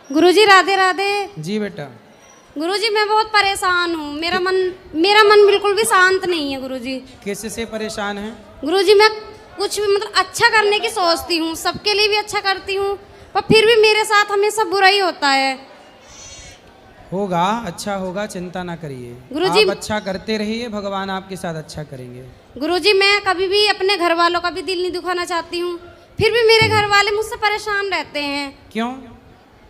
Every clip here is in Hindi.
गुरुजी राधे राधे। जी बेटा। गुरुजी मैं बहुत परेशान हूँ, मेरा मन बिल्कुल भी शांत नहीं है गुरुजी। किससे परेशान है? गुरुजी मैं कुछ भी मतलब अच्छा करने की सोचती हूँ, सबके लिए भी अच्छा करती हूँ, पर फिर भी मेरे साथ हमेशा बुरा ही होता है। होगा, अच्छा होगा, चिंता ना करिए गुरुजी। आप अच्छा करते रहिए, भगवान आपके साथ अच्छा करेंगे। गुरुजी मैं कभी भी अपने घर वालों का भी दिल नहीं दुखाना चाहती हूँ, फिर भी मेरे घर वाले मुझसे परेशान रहते हैं। क्यों?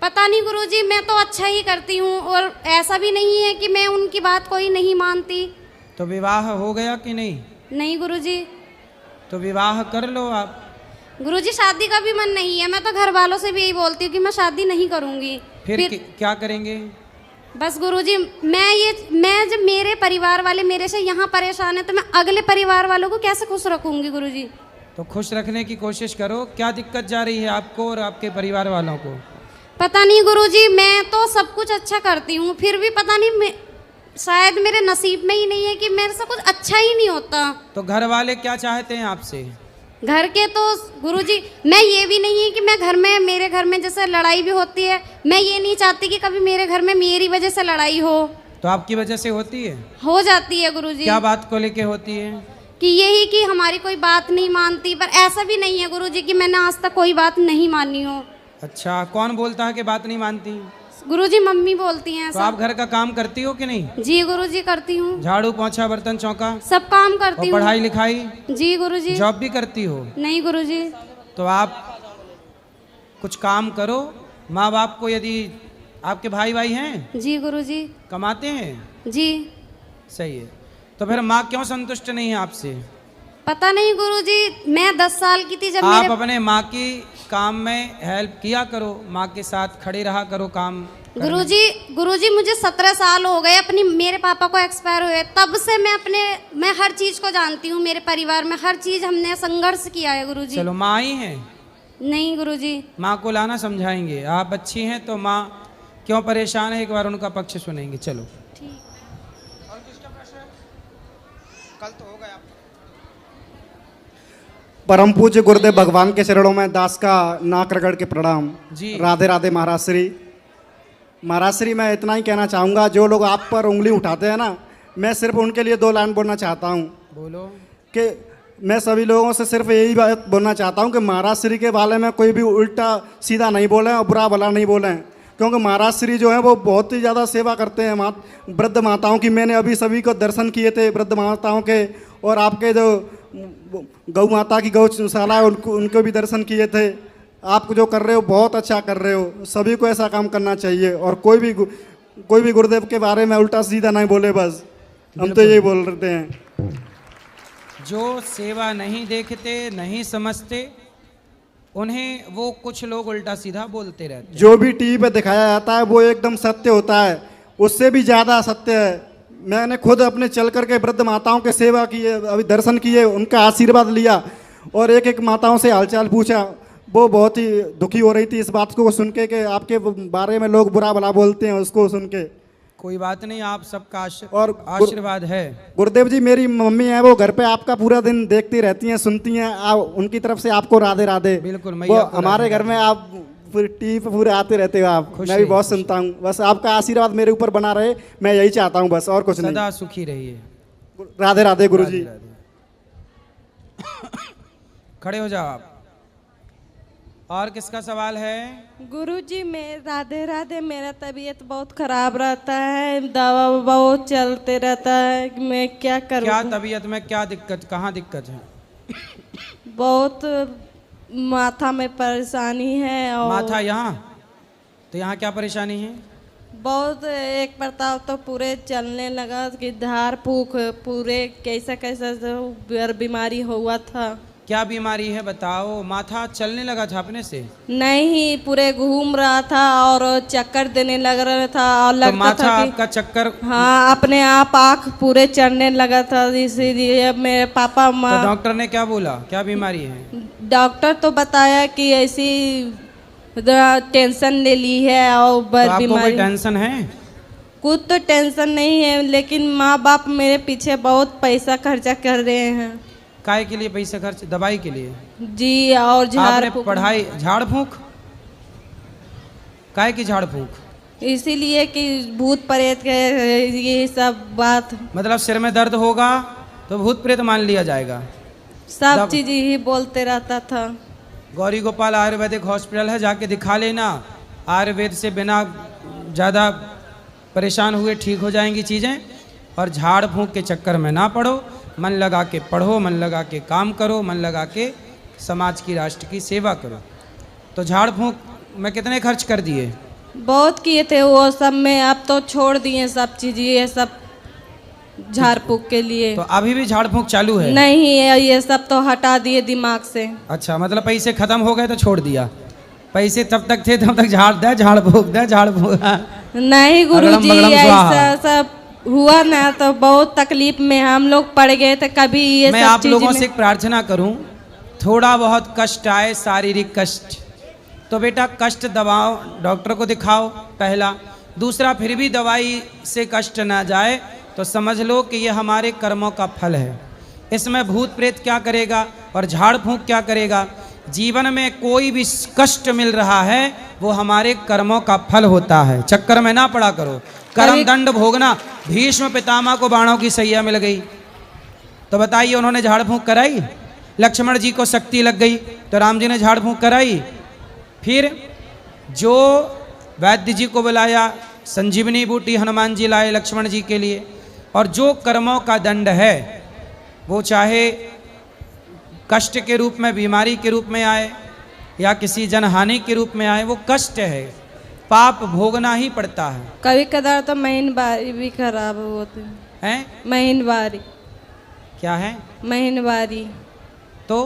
पता नहीं गुरुजी, मैं तो अच्छा ही करती हूँ और ऐसा भी नहीं है कि मैं उनकी बात कोई नहीं मानती। तो विवाह हो गया कि नहीं? नहीं गुरुजी। तो विवाह कर लो आप। गुरुजी शादी का भी मन नहीं है, मैं तो घर वालों से भी यही बोलती हूँ कि मैं शादी नहीं करूँगी। फिर क्या करेंगे? बस गुरुजी मैं जब मेरे परिवार वाले मेरे से यहाँ परेशान है तो मैं अगले परिवार वालों को कैसे खुश रखूंगी गुरुजी? तो खुश रखने की कोशिश करो। क्या दिक्कत जा रही है आपको और आपके परिवार वालों को? पता नहीं गुरुजी, मैं तो सब कुछ अच्छा करती हूँ, फिर भी पता नहीं शायद मेरे नसीब में ही नहीं है कि मेरे से कुछ अच्छा ही नहीं होता। तो घर वाले क्या चाहते हैं आपसे? घर के तो गुरुजी मैं ये भी नहीं है कि मैं घर में मेरे घर में जैसे लड़ाई भी होती है, मैं ये नहीं चाहती कि कभी मेरे घर में मेरी वजह से लड़ाई हो। तो आपकी वजह से होती है? हो जाती है गुरुजी। क्या बात को लेके होती है? कि यही कि हमारी कोई बात नहीं मानती, पर ऐसा भी नहीं है गुरुजी कि मैंने आज तक कोई बात नहीं मानी हो। अच्छा, कौन बोलता है कि बात नहीं मानती? गुरुजी मम्मी बोलती हैं। तो आप घर का काम करती हो कि नहीं? जी गुरुजी करती हूँ। झाड़ू पोंछा बर्तन चौका सब काम करती हूँ। पढ़ाई लिखाई? जी गुरुजी। जॉब भी करती हो? नहीं गुरुजी। तो आप कुछ काम करो। माँ बाप को, यदि आपके भाई हैं? जी गुरुजी। कमाते हैं? जी। सही है। तो फिर माँ क्यों संतुष्ट नहीं है आपसे? पता नहीं गुरुजी, मैं 10 साल की थी जब आप अपने माँ की काम में हेल्प किया करो, माँ के साथ खड़े रहा करो काम। गुरुजी मुझे 17 साल हो गए अपनी, मेरे पापा को एक्सपायर हुए, तब से मैं हर चीज को जानती हूँ। मेरे परिवार में हर चीज हमने संघर्ष किया है गुरुजी। चलो, माँ ही है? नहीं गुरुजी। माँ को लाना, समझाएंगे। आप अच्छी हैं तो माँ क्यों परेशान है, एक बार उनका पक्ष सुनेंगे। चलो ठीक। और किसका प्रश्न है? कल तो हो गया। परम पूज्य गुरुदेव भगवान के चरणों में दास का नाक रगड़ के प्रणाम। जी। राधे राधे महाराज श्री। महाराज श्री, मैं इतना ही कहना चाहूँगा, जो लोग आप पर उंगली उठाते हैं ना, मैं सिर्फ उनके लिए 2 लाइन बोलना चाहता हूँ। बोलो। कि मैं सभी लोगों से सिर्फ यही बात बोलना चाहता हूँ कि महाराज श्री के बारे में कोई भी उल्टा सीधा नहीं बोलें और बुरा भला नहीं बोलें, क्योंकि महाराज श्री जो है वो बहुत ही ज़्यादा सेवा करते हैं वृद्ध माताओं की। मैंने अभी सभी को दर्शन किए थे वृद्ध माताओं के, और आपके जो गौ माता की गौशाला है उनको भी दर्शन किए थे। आप जो कर रहे हो बहुत अच्छा कर रहे हो, सभी को ऐसा काम करना चाहिए, और कोई भी गुरुदेव के बारे में उल्टा सीधा नहीं बोले। बस हम तो यही बोल रहे हैं। जो सेवा नहीं देखते, नहीं समझते, उन्हें वो कुछ लोग उल्टा सीधा बोलते रहते हैं। जो भी टीवी पे दिखाया जाता है वो एकदम सत्य होता है, उससे भी ज़्यादा सत्य है। मैंने खुद अपने चल करके वृद्ध माताओं के सेवा किए, अभी दर्शन किए, उनका आशीर्वाद लिया, और एक माताओं से हालचाल पूछा। वो बहुत ही दुखी हो रही थी इस बात को सुन के कि आपके बारे में लोग बुरा भला बोलते हैं, उसको सुन के। कोई बात नहीं, आप सबका आशीर्वाद है। गुरुदेव जी, मेरी मम्मी है, वो घर पे आपका पूरा दिन देखती रहती हैं, सुनती हैं। उनकी तरफ से आपको राधे राधे। बिल्कुल। वो हमारे घर में आप टीवी पे पूरे आते रहते हो आप, मैं भी बहुत सुनता हूँ। बस आपका आशीर्वाद मेरे ऊपर बना रहे, मैं यही चाहता हूँ, बस और कुछ नहीं। सदा सुखी रहिए। राधे राधे गुरु जी। खड़े हो जाओ आप। और किसका सवाल है? गुरुजी मैं राधे राधे, मेरा तबीयत बहुत खराब रहता है, दवा बहुत चलते रहता है, मैं क्या करूँ? क्या तबीयत में क्या दिक्कत, कहाँ दिक्कत है? बहुत माथा में परेशानी है। और माथा यहाँ? तो यहाँ क्या परेशानी है? बहुत एक प्रताप तो पूरे चलने लगा कि धार फूक पूरे कैसा कैसा बीमारी हुआ था। क्या बीमारी है बताओ? माथा चलने लगा था अपने से? नहीं, पूरे घूम रहा था और चक्कर देने लग रहा था, और लगता तो माथा था कि आपका चक्कर? हाँ, अपने आप आँख पूरे चढ़ने लगा था। इसीलिए मेरे पापा तो डॉक्टर ने क्या बोला, क्या बीमारी है? डॉक्टर तो बताया कि ऐसी टेंशन ले ली है और तो आपको बीमारी। कोई टेंशन है? कुछ तो टेंशन नहीं है, लेकिन माँ बाप मेरे पीछे बहुत पैसा खर्चा कर रहे हैं। काय के लिए पैसा खर्च? दवाई के लिए? जी, और झाड़ आपने पढ़ाई, झाड़ फूक? काहे की झाड़ फूक? इसीलिए कि भूत प्रेत के ये सब बात, मतलब सिर में दर्द होगा तो भूत प्रेत मान लिया जाएगा। सब चीज ही बोलते रहता था। गौरी गोपाल आयुर्वेदिक हॉस्पिटल है, जाके दिखा लेना। आयुर्वेद से बिना ज़्यादा परेशान हुए ठीक हो जाएंगी चीज़ें। और झाड़ फूंक के चक्कर में ना पड़ो, मन लगा के पढ़ो, मन लगा के काम करो, मन लगा के समाज की, राष्ट्र की सेवा करो। तो झाड़ फूंक में कितने खर्च कर दिए? बहुत किए थे वो सब में, अब तो छोड़ दिए सब चीज, ये सब झाड़ फूक के लिए। तो अभी भी झाड़ फूंक चालू है? नहीं, ये सब तो हटा दिए दिमाग से। अच्छा, मतलब पैसे खत्म हो गए तो छोड़ दिया। पैसे तब तक थे तब तक झाड़ दे, झाड़ फूक दे, झाड़ फूक। नहीं गुरुजी, ऐसा सब हुआ ना तो बहुत तकलीफ में हम लोग पड़ गए थे। कभी ये मैं सब आप चीज लोगों में से एक प्रार्थना करूं, थोड़ा बहुत कष्ट आए, शारीरिक कष्ट, तो बेटा कष्ट दबाओ, डॉक्टर को दिखाओ पहला। दूसरा, फिर भी दवाई से कष्ट ना जाए तो समझ लो कि ये हमारे कर्मों का फल है। इसमें भूत प्रेत क्या करेगा और झाड़ फूंक क्या करेगा? जीवन में कोई भी कष्ट मिल रहा है वो हमारे कर्मों का फल होता है। चक्कर में ना पड़ा करो, कर्म दंड भोगना। भीष्म पितामह को बाणों की सैया मिल गई तो बताइए उन्होंने झाड़ फूंक कराई? लक्ष्मण जी को शक्ति लग गई तो राम जी ने झाड़ फूंक कराई? फिर जो वैद्य जी को बुलाया, संजीवनी बूटी हनुमान जी लाए लक्ष्मण जी के लिए। और जो कर्मों का दंड है वो चाहे कष्ट के रूप में, बीमारी के रूप में आए या किसी जनहानि के रूप में आए, वो कष्ट है, पाप भोगना ही पड़ता है। कभी कदार तो महीनवारी भी खराब होते हैं? महीनवारी क्या है? महीनवारी तो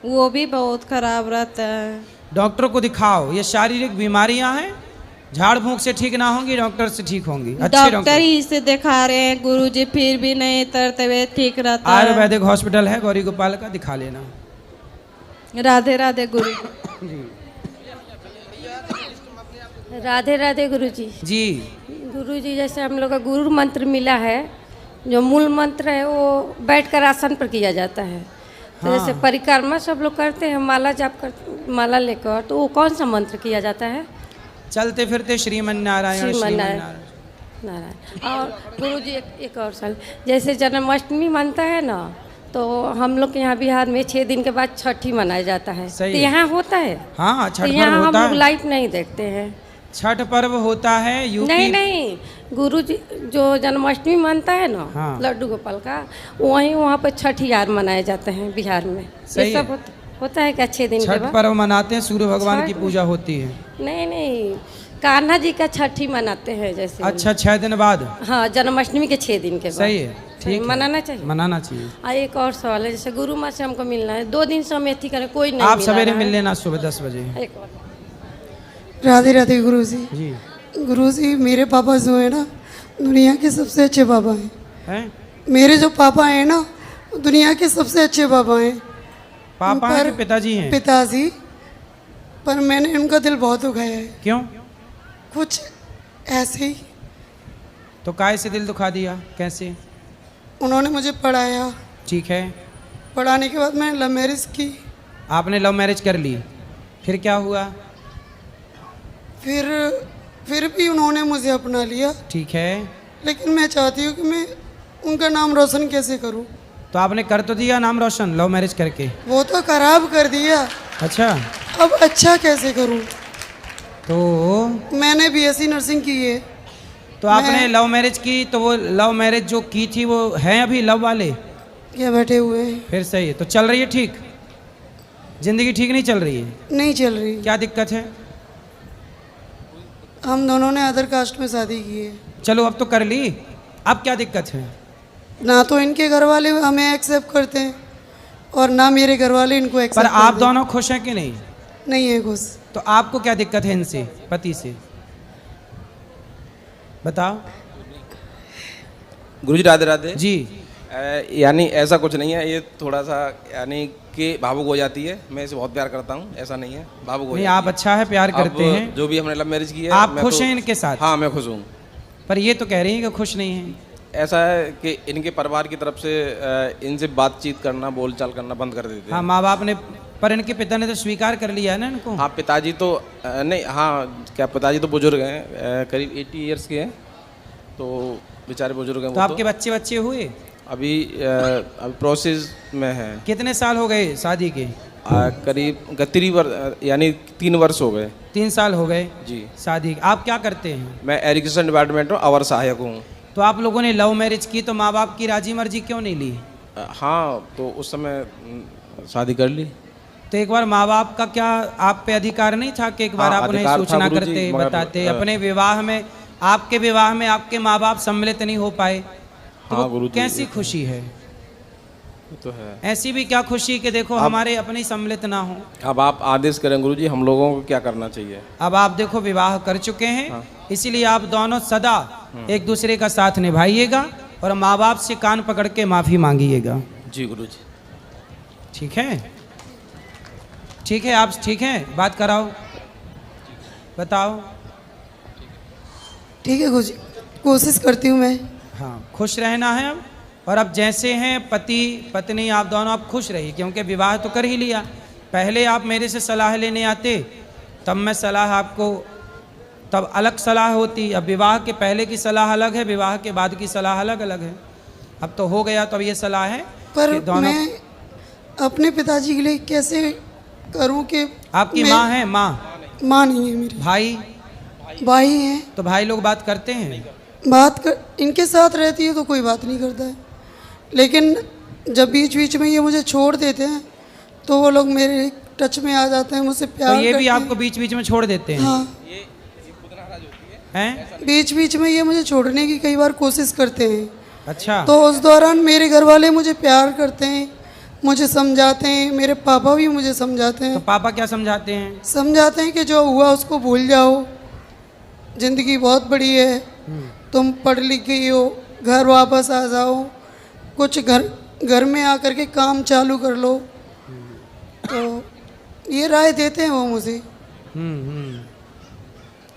वो भी बहुत खराब रहता है। डॉक्टर को दिखाओ। ये शारीरिक बीमारियां हैं, झाड़ फूंक से ठीक ना होंगी, डॉक्टर से ठीक होंगी। अच्छे डॉक्टर ही से दिखा रहे हैं गुरुजी, फिर भी नहीं तबियत ठीक रहता है। आयुर्वेदिक हॉस्पिटल है गौरी गोपाल का, दिखा लेना। राधे राधे गुरु राधे राधे गुरुजी। जी गुरुजी, जैसे हम लोग का गुरु मंत्र मिला है, जो मूल मंत्र है वो बैठकर आसन पर किया जाता है। तो हाँ। जैसे परिक्रमा सब लोग करते हैं, माला जाप कर, माला लेकर, तो वो कौन सा मंत्र किया जाता है? चलते फिरते श्रीमन नारायण श्रीमन नारायण। नारायण। और गुरुजी एक और साल, जैसे जन्माष्टमी मनता है ना, तो हम लोग के यहाँ बिहार में 6 दिन के बाद छठी मनाया जाता है। सही तो है। यहाँ होता है? हाँ, तो छठ पर्व यहाँ हम होता लोग है। लाइव नहीं देखते हैं। छठ पर्व होता है यूपी। नहीं नहीं, गुरुजी जो जन्माष्टमी मानता है ना, हाँ। लड्डू गोपाल का, वहाँ पर छठ यार मनाए जाते हैं बिहार में। सही ये सब होता है क्या 6 दिन के छठ बाद? पर्व मनाते हैं, सूर्य भगवान की छठ- पूजा होती है। नहीं नहीं, कान्हा जी का छठ ही मनाते हैं जैसे। अच्छा, 6 दिन बाद? हाँ, जन्माष्टमी के 6 दिन के बाद। सही है, ठीक है। मनाना चाहिए, मनाना चाहिए। एक और सवाल है, जैसे गुरु माँ से हमको मिलना है, 2 दिन से हम एथी करें, कोई नहीं आप मिला सवेरे रहा मिल है। लेना सुबह 10 बजे। एक और। राधे राधे गुरुजी। जी। गुरुजी, मेरे पापा जो है ना, दुनिया के सबसे अच्छे पापा हैं। हैं? मेरे जो पापा हैं ना, वो दुनिया के सबसे अच्छे पापा हैं। पापा हैं पर- कि पिताजी हैं? पिताजी। पर मैंने उनका दिल बहुत दुखाया है, क्यों? कुछ ऐसे ही। तो काय से दिल दुखा दिया, कैसे? उन्होंने मुझे पढ़ाया, ठीक है, पढ़ाने के बाद मैंने लव मैरिज की। आपने लव मैरिज कर ली, फिर क्या हुआ? फिर भी उन्होंने मुझे अपना लिया। ठीक है, लेकिन मैं चाहती हूँ कि मैं उनका नाम रोशन कैसे करूँ। तो आपने कर तो दिया नाम रोशन लव मैरिज करके। वो तो खराब कर दिया, अच्छा, अब अच्छा कैसे करूँ। तो मैंने बीएससी नर्सिंग की है। तो आपने लव मैरिज की, तो वो लव मैरिज जो की थी वो हैं अभी लव वाले? ये बैठे हुए हैं। फिर सही है, तो चल रही है ठीक? जिंदगी ठीक नहीं चल रही है? नहीं चल रही। क्या दिक्कत है? हम दोनों ने अदर कास्ट में शादी की है। चलो अब तो कर ली, अब क्या दिक्कत है? ना तो इनके घर वाले हमें एक्सेप्ट करते हैं और ना मेरे घर वाले इनको पर एक्सेप्ट आप करते दोनों खुश हैं कि नहीं? हैं। नहीं है खुश। तो आपको क्या दिक्कत है इनसे, पति से? बताओ। गुरुजी राधे राधे जी। यानी ऐसा कुछ नहीं है, ये थोड़ा सा यानी कि भावुक हो जाती है। मैं इसे बहुत प्यार करता हूँ, ऐसा नहीं है, भावुक हो नहीं, जाती आप अच्छा है, प्यार अब करते हैं। जो भी हमने लव मैरिज की है, आप मैं खुश तो- हैं इनके साथ? हाँ, मैं खुश हूँ। पर ये तो कह रही हैं कि खुश नहीं हैं। ऐसा है कि इनके परिवार की तरफ से इनसे बातचीत करना, बोलचाल करना बंद कर देते हाँ, हैं। माँ बाप ने पर इनके पिता ने तो स्वीकार कर लिया है ना इनको। हाँ पिताजी तो नहीं, हाँ क्या पिताजी तो बुजुर्ग हैं, करीब 80 ईयर्स के हैं, तो बेचारे बुजुर्ग हैं तो वो आपके बच्चे बच्चे हुए? अभी अभी प्रोसेस में है। कितने साल हो गए शादी के? करीब 3 वर्ष हो गए। 3 साल हो गए जी। शादी। आप क्या करते हैं? मैं एजुकेशन डिपार्टमेंट में अवर सहायक हूँ। तो आप लोगों ने लव मैरिज की तो माँ बाप की राजी मर्जी क्यों नहीं ली? हाँ तो उस समय शादी कर ली। तो एक बार माँ बाप का क्या आप पे अधिकार नहीं था कि एक बार हाँ, आप उन्हें अधिकार था सूचना गुरुजी, करते, मगर, बताते? अपने विवाह में, आपके विवाह में आपके माँ बाप सम्मिलित नहीं हो पाए तो हाँ, वो गुरुजी, कैसी खुशी है? ये तो है। ऐसी भी क्या खुशी कि देखो हमारे अपने सम्मिलित ना हो। अब आप आदेश करें गुरुजी, हम लोगों को क्या करना चाहिए? अब आप देखो विवाह कर चुके हैं, इसीलिए आप दोनों सदा एक दूसरे का साथ निभाइएगा और माँ बाप से कान पकड़ के माफ़ी मांगिएगा। जी गुरुजी। ठीक है? ठीक है, आप ठीक हैं? बात कराओ, बताओ। ठीक है गुरुजी, कोशिश करती हूँ मैं। हाँ, खुश रहना है अब। और अब जैसे हैं पति पत्नी आप दोनों, आप खुश रहिए, क्योंकि विवाह तो कर ही लिया। पहले आप मेरे से सलाह लेने आते तब मैं सलाह आपको, तब अलग सलाह होती। अब विवाह के पहले की सलाह अलग है, विवाह के बाद की सलाह अलग अलग है। अब तो हो गया, तो अब ये सलाह है पर कि दोनों। मैं अपने पिताजी के लिए कैसे करूं कि आपकी माँ है? माँ नहीं है मेरी, भाई हैं। तो भाई लोग बात करते हैं? इनके साथ रहती है तो कोई बात नहीं करता है, लेकिन जब बीच बीच में ये मुझे छोड़ देते हैं तो वो लोग मेरे टच में आ जाते हैं, मुझसे प्यार तो ये भी करते आपको बीच बीच में छोड़ देते हैं? हाँ, हैं? बीच बीच में ये मुझे छोड़ने की कई बार कोशिश करते हैं। अच्छा। तो उस दौरान मेरे घर वाले मुझे प्यार करते हैं, मुझे समझाते हैं, मेरे पापा भी मुझे समझाते तो हैं। पापा क्या समझाते हैं? समझाते हैं कि जो हुआ उसको भूल जाओ, ज़िंदगी बहुत बड़ी है, तुम पढ़ लिख गई हो, घर वापस आ जाओ, कुछ घर में आकर के काम चालू कर लो। तो ये राय देते हैं वो मुझे।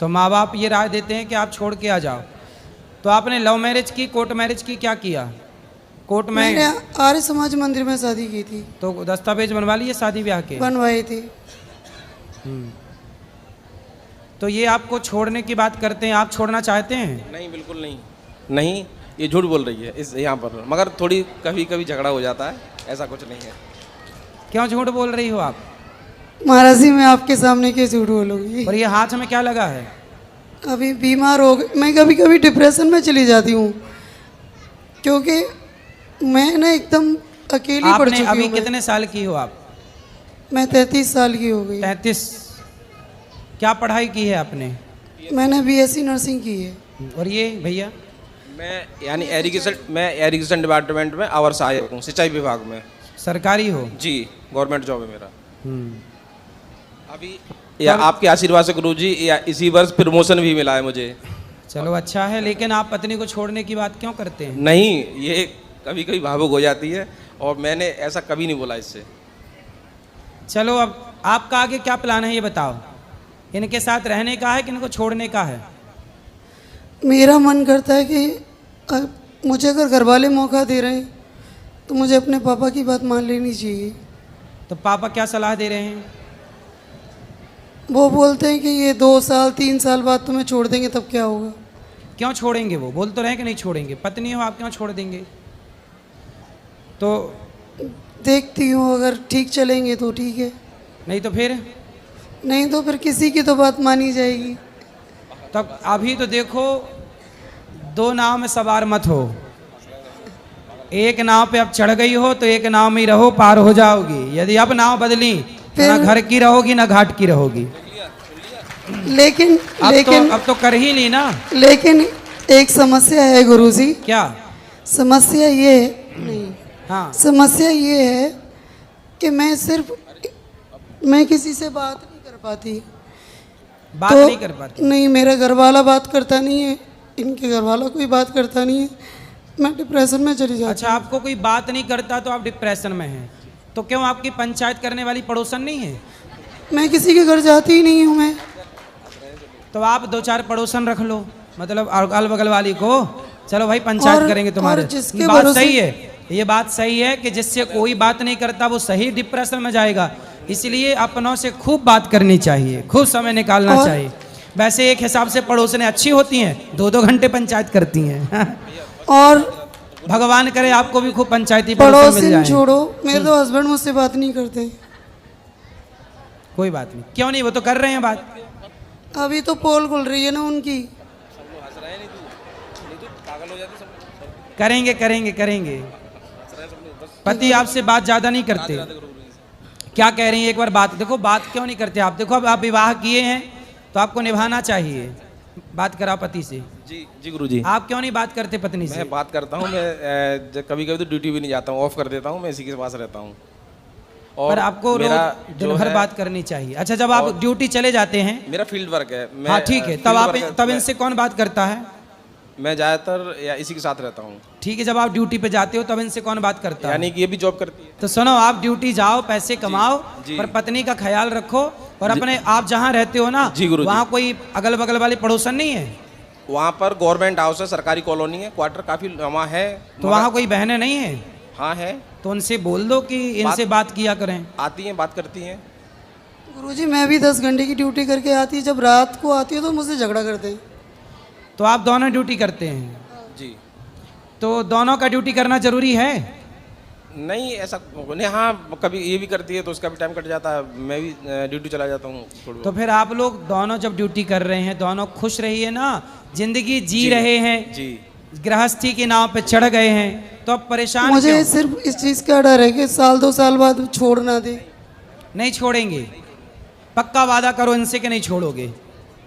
तो माँ बाप ये राय देते हैं कि आप छोड़ के आ जाओ। तो आपने लव मैरिज की, कोर्ट मैरिज की, क्या किया? कोर्ट में? मैंने आर्य समाज मंदिर में शादी की थी। तो दस्तावेज बनवा लिए शादी ब्याह के? बनवाए थे। तो ये आपको छोड़ने की बात करते हैं, आप छोड़ना चाहते हैं? नहीं बिल्कुल नहीं, नहीं ये झूठ बोल रही है इस यहाँ पर, मगर थोड़ी कभी कभी झगड़ा हो जाता है, ऐसा कुछ नहीं है। क्यों झूठ बोल रही हो आप? महाराज जी मैं आपके सामने क्यों झूठ बोलूँगी? और ये हाथ में क्या लगा है? अभी बीमार हो गई मैं, कभी कभी डिप्रेशन में चली जाती हूँ क्योंकि मैं ना एकदम अकेली पड़ आपने चुकी अभी हूँ। कितने साल की हो आप? मैं 33 साल की हो गई। 33। क्या पढ़ाई की है आपने? मैंने BSc नर्सिंग की है। और ये भैया? मैं एजुकेशन डिपार्टमेंट में अवर सहायक हूँ, सिंचाई विभाग में। सरकारी हो? जी, गवर्नमेंट जॉब है मेरा। अभी या आपके आशीर्वाद से गुरुजी, या इसी वर्ष प्रमोशन भी मिला है मुझे। चलो अच्छा है, लेकिन आप पत्नी को छोड़ने की बात क्यों करते हैं? नहीं, ये कभी कभी भावुक हो जाती है और मैंने ऐसा कभी नहीं बोला इससे। चलो अब आपका आगे क्या प्लान है ये बताओ। इनके साथ रहने का है कि इनको छोड़ने का है? मेरा मन करता है कि मुझे अगर घर वाले मौका दे रहे हैं तो मुझे अपने पापा की बात मान लेनी चाहिए। तो पापा क्या सलाह दे रहे हैं? वो बोलते हैं कि ये 2 साल 3 साल बाद तुम्हें छोड़ देंगे, तब क्या होगा? क्यों छोड़ेंगे? वो बोल तो रहे कि नहीं छोड़ेंगे, पत्नी हो आप, क्यों छोड़ देंगे? तो देखती हूँ, अगर ठीक चलेंगे तो ठीक है, नहीं तो फिर? नहीं तो फिर किसी की तो बात मानी जाएगी। तब अभी तो देखो, 2 नाव में सवार मत हो। एक नाव पे अब चढ़ गई हो तो एक नाव में ही रहो, पार हो जाओगी। यदि अब नाव बदली तो ना घर की रहोगी ना घाट की रहोगी। लेकिन अब तो कर ही ली ना। लेकिन एक समस्या है गुरुजी। क्या समस्या ये है? नहीं, हाँ, समस्या ये है कि मैं किसी से बात नहीं कर पाती। बात नहीं कर पाती? नहीं, मेरा घर वाला बात करता नहीं है, इनके घर वाला कोई बात करता नहीं है, मैं डिप्रेशन में चली जाती। अच्छा, आपको कोई बात नहीं करता तो आप डिप्रेशन में हैं, तो क्यों आपकी पंचायत करने वाली पड़ोसन नहीं है? मैं किसी के घर जाती ही नहीं हूँ मैं। तो आप 2-4 पड़ोसन रख लो, मतलब अगल बगल वाली को। चलो भाई पंचायत करेंगे तुम्हारे। जिसके बात भरोसे- सही है, ये बात सही है कि जिससे कोई बात नहीं करता वो सही डिप्रेशन में जाएगा। इसलिए अपनों से खूब बात करनी चाहिए, खूब समय निकालना और- चाहिए। वैसे एक हिसाब से पड़ोसने अच्छी होती हैं, 2-2 घंटे पंचायत करती हैं। और भगवान करे आपको भी खूब पंचायती पड़ोसन मिल पड़ोसिन जाए। छोड़ो, मेरे तो हस्बैंड मुझसे बात नहीं करते। कोई बात नहीं, क्यों नहीं, वो तो कर रहे हैं बात। अभी तो पोल खुल रही है ना उनकी। करेंगे करेंगे करेंगे। पति आपसे बात ज्यादा नहीं करते। क्या कह रही हैं, एक बार बात देखो, बात क्यों नहीं करते आप? देखो अब आप विवाह किए हैं तो आपको निभाना चाहिए। बात कराओ पति से। जी जी गुरुजी। आप क्यों नहीं बात करते पत्नी से? मैं बात करता हूँ, मैं कभी कभी तो ड्यूटी भी नहीं जाता हूँ, ऑफ कर देता हूँ, मैं इसी के पास रहता हूँ। पर आपको रोज मेरा दिन जो भर है- बात करनी चाहिए। अच्छा, जब आप ड्यूटी चले जाते हैं, मेरा फील्ड वर्क है। मैं, हाँ ठीक है, तब फील्ड आप वर्क है, तब मैं- इनसे कौन बात करता है? मैं ज़्यादातर या इसी के साथ रहता हूँ। ठीक है, जब आप ड्यूटी पे जाते हो तब इनसे कौन बात करता है? यानी कि ये भी जॉब करती है। तो सुनो, आप ड्यूटी जाओ, पैसे कमाओ, जी। पर पत्नी का ख्याल रखो। और अपने आप जहाँ रहते हो ना, जी गुरुजी। वहाँ कोई अगल बगल वाले पड़ोसन नहीं है? वहाँ पर गवर्नमेंट हाउस है, सरकारी कॉलोनी है, क्वार्टर काफ़ी वहाँ है। तो वहाँ कोई बहनें नहीं है? हाँ है, तो उनसे बोल दो कि इनसे बात किया करें। आती हैं, बात करती हैं। गुरुजी मैं भी 10 घंटे की ड्यूटी करके आती, जब रात को आती है तो मुझसे झगड़ा करते हैं। तो आप दोनों ड्यूटी करते हैं, जी तो दोनों का ड्यूटी करना जरूरी है? नहीं, ऐसा नहीं। हाँ, कभी ये भी करती है तो उसका भी टाइम कट जाता है, मैं भी ड्यूटी चला जाता हूँ थोड़ी तो बहुत। फिर आप लोग दोनों जब ड्यूटी कर रहे हैं, दोनों खुश रहिए ना, जिंदगी जी जी, रहे हैं, जी गृहस्थी की नाव पे चढ़ गए हैं, तो अब परेशान मुझे क्यों? सिर्फ इस चीज़ का डर है कि साल 2 साल बाद छोड़ ना दे। नहीं छोड़ेंगे? पक्का वादा करो इनसे कि नहीं छोड़ोगे?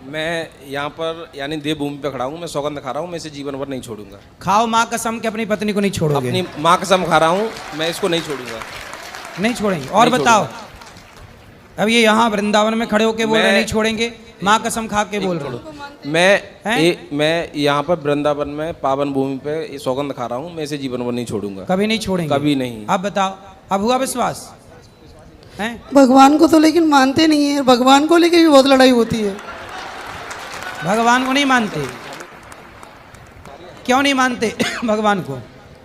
मैं यहाँ पर यानी देवभूमि पे खड़ा हूँ, मैं सौगंध खा रहा हूँ, मैं इसे जीवन भर नहीं छोड़ूंगा। खाओ माँ कसम कि अपनी पत्नी को नहीं छोड़ोगे? अपनी माँ कसम खा रहा हूँ, मैं इसको नहीं छोड़ूंगा। नहीं छोड़ेंगे? और नहीं बताओ, अब ये यहाँ वृंदावन में खड़े होके बोल रहे मैं- नहीं छोड़ेंगे, माँ कसम खा के बोल रहे हो। मैं यहाँ पर वृंदावन में पावन भूमि पे ये सौगंध खा रहा हूँ, मैं इसे जीवन भर नहीं छोड़ूंगा। कभी नहीं छोड़ेंगे? कभी नहीं। अब बताओ, अब हुआ विश्वास हैं? भगवान को तो लेकिन मानते नहीं है, भगवान को लेके भी बहुत लड़ाई होती है। भगवान को नहीं मानते? क्यों नहीं मानते भगवान को?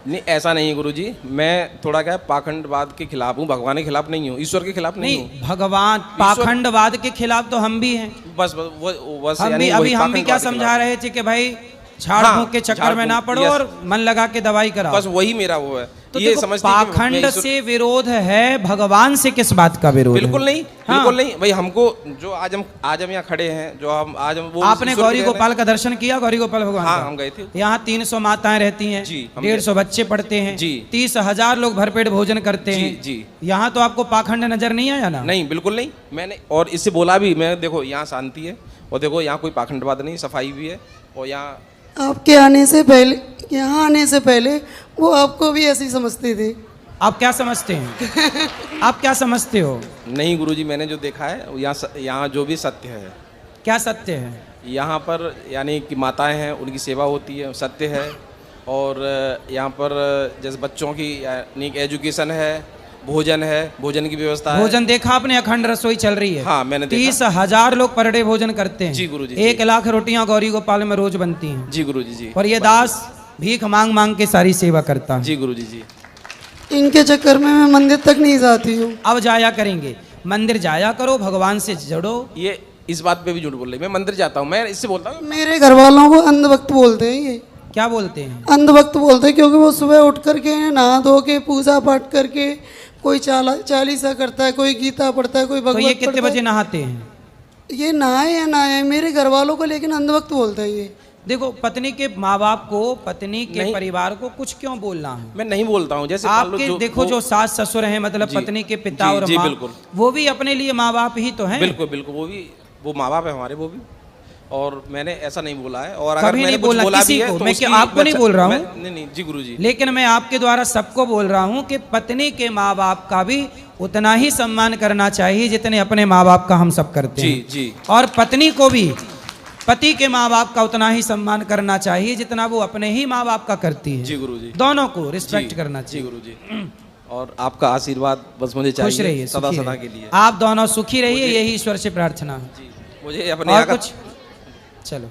नहीं, ऐसा नहीं है गुरुजी, मैं थोड़ा क्या है, पाखंडवाद के खिलाफ हूँ, भगवान के खिलाफ नहीं हूँ, ईश्वर के खिलाफ नहीं हूँ। नहीं, भगवान पाखंडवाद के खिलाफ तो हम भी हैं। बस बस हम यानी भी वही अभी हम भी क्या पाखंडवाद के समझा खिलाफ। रहे थे कि भाई झाड़ हाँ, फूंक के चक्कर झाड़ में ना फूंक, पड़ो यस। और मन लगा के दवाई कराओ। बस वही मेरा वो है। तो ये देखो, समझते हैं कि मैं पाखंड ईश्वर- से विरोध है, भगवान से किस बात का विरोध है? बिल्कुल नहीं, हाँ। बिल्कुल नहीं भाई। हमको जो आज हम यहाँ खड़े हैं, जो हम आज हम वो आपने ईश्वर गौरी के देन गोपाल है। का दर्शन किया? गौरी गोपाल भगवान हाँ, का? हम गए थे। यहाँ 300 माताएं रहती हैं, जी, हम 150 बच्चे पढ़ते हैं, जी। 30,000 लोग भरपेट भोजन करते जी, हैं। जी। यहाँ तो आपको पाखंड नजर नहीं आया ना? नहीं, बिल्कुल नहीं। मैंने और इससे बोला भी, मैं देखो यहाँ शांति है और देखो यहाँ कोई पाखंडवाद नहीं, सफाई भी है। और यहाँ आपके आने से पहले, यहाँ आने से पहले वो आपको भी ऐसे ही समझते थे। आप क्या समझते हैं? आप क्या समझते हो? नहीं गुरुजी, मैंने जो देखा है यहाँ जो भी सत्य है, क्या सत्य है? यहाँ पर यानी कि माताएं हैं, उनकी सेवा होती है, सत्य है। और यहाँ पर जैसे बच्चों की यानी कि एजुकेशन है, भोजन है, भोजन की व्यवस्था है। भोजन देखा आपने? अखंड रसोई चल रही है। हाँ, मैंने देखा। 30,000 लोग पर डे भोजन करते हैं। जी गुरुजी, 1 लाख रोटियां गौरी गोपाल में रोज बनती हैं। जी गुरुजी जी। और ये दास भीख मांग मांग के सारी सेवा करता है। जी गुरुजी जी। इनके चक्कर में मैं मंदिर तक नहीं जाती हूँ। अब जाया करेंगे, मंदिर जाया करो, भगवान से जुड़ो। ये इस बात पे भी झूठ बोल रही, मैं मंदिर जाता हूँ, मैं इससे बोलता हूँ। मेरे घर वालों को अंधभक्त बोलते हैं। ये क्या बोलते हैं? अंधभक्त बोलते हैं क्योंकि वो सुबह उठ करके नहा धो के पूजा पाठ करके कोई चालीसा करता है, कोई गीता पढ़ता है, कोई तो ये भगवत कितने पढ़ता बजे है। नहाते हैं? ये नहाए या नहाए, मेरे घर वालों को लेकिन अंधभक्त बोलते हैं ये। देखो, पत्नी के माँ बाप को, पत्नी के नहीं। परिवार को कुछ क्यों बोलना है? मैं नहीं बोलता हूँ। जैसे मान लो आपके देखो जो सास ससुर हैं, मतलब जी, पत्नी के पिता जी, और जी, माँ, बिल्कुल। वो भी अपने लिए माँ बाप ही तो हैं। बिल्कुल बिल्कुल, वो माँ बाप है हमारे, वो भी। और मैंने ऐसा नहीं बोला है। और कभी अगर मैंने नहीं कुछ बोला बोला किसी भी है को। तो मैं उसकी आपको नहीं बोल रहा हूँ। नहीं नहीं जी गुरुजी। लेकिन मैं आपके द्वारा सबको बोल रहा हूँ कि पत्नी के माँ बाप का भी उतना ही सम्मान करना चाहिए जितने अपने माँ बाप का हम सब करते जी, हैं। जी। और पत्नी को भी पति के माँ बाप का उतना ही सम्मान करना चाहिए जितना वो अपने ही माँ बाप का करती है। जी गुरुजी। दोनों को रिस्पेक्ट जी, करना जी चाहिए। गुरुजी। और आपका आशीर्वाद बस मुझे खुश चाहिए रहिए, सदा सुखी सदा रहिए। के लिए। आप दोनों सुखी रहिए, यही ईश्वर से प्रार्थना है। जी, मुझे अपने और यहाँ का कुछ? चलो।